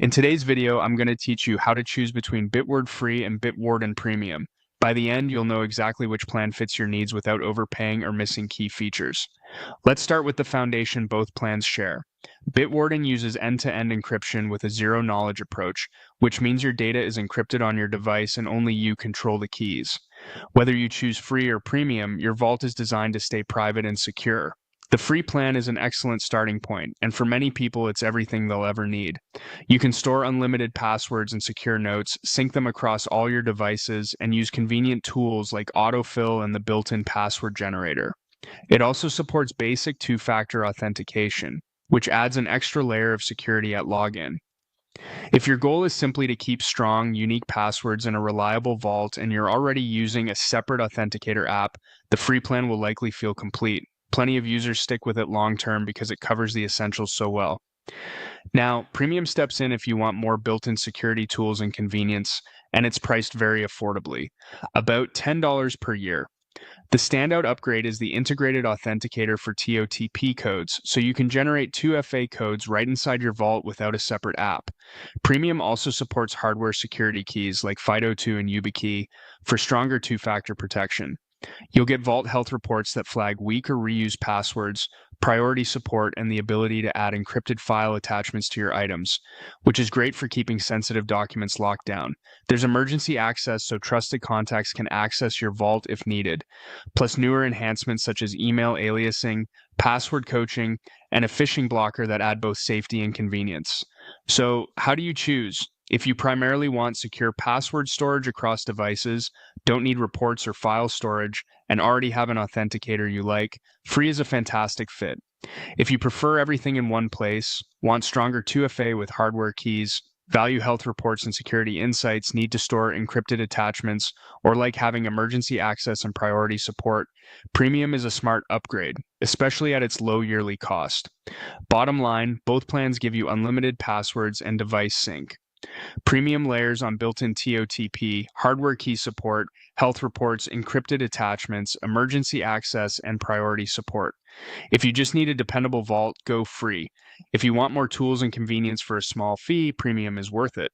In today's video, I'm going to teach you how to choose between Bitward Free and Bitwarden Premium. By the end, you'll know exactly which plan fits your needs without overpaying or missing key features. Let's start with the foundation both plans share. Bitwarden uses end-to-end encryption with a zero-knowledge approach, which means your data is encrypted on your device and only you control the keys. Whether you choose free or premium, your vault is designed to stay private and secure. The free plan is an excellent starting point, and for many people, it's everything they'll ever need. You can store unlimited passwords and secure notes, sync them across all your devices, and use convenient tools like autofill and the built-in password generator. It also supports basic two-factor authentication, which adds an extra layer of security at login. If your goal is simply to keep strong, unique passwords in a reliable vault and you're already using a separate authenticator app, the free plan will likely feel complete. Plenty of users stick with it long-term because it covers the essentials so well. Now, Premium steps in if you want more built-in security tools and convenience, and it's priced very affordably, about $10 per year. The standout upgrade is the integrated authenticator for TOTP codes, so you can generate 2FA codes right inside your vault without a separate app. Premium also supports hardware security keys like FIDO2 and YubiKey for stronger two-factor protection. You'll get Vault Health reports that flag weak or reused passwords, priority support, and the ability to add encrypted file attachments to your items, which is great for keeping sensitive documents locked down. There's emergency access so trusted contacts can access your vault if needed, plus newer enhancements such as email aliasing, password coaching, and a phishing blocker that add both safety and convenience. So, how do you choose? If you primarily want secure password storage across devices, don't need reports or file storage, and already have an authenticator you like, free is a fantastic fit. If you prefer everything in one place, want stronger 2FA with hardware keys, value health reports and security insights, need to store encrypted attachments, or like having emergency access and priority support, Premium is a smart upgrade, especially at its low yearly cost. Bottom line, both plans give you unlimited passwords and device sync. Premium layers on built-in TOTP, hardware key support, health reports, encrypted attachments, emergency access, and priority support. If you just need a dependable vault, go free. If you want more tools and convenience for a small fee, Premium is worth it.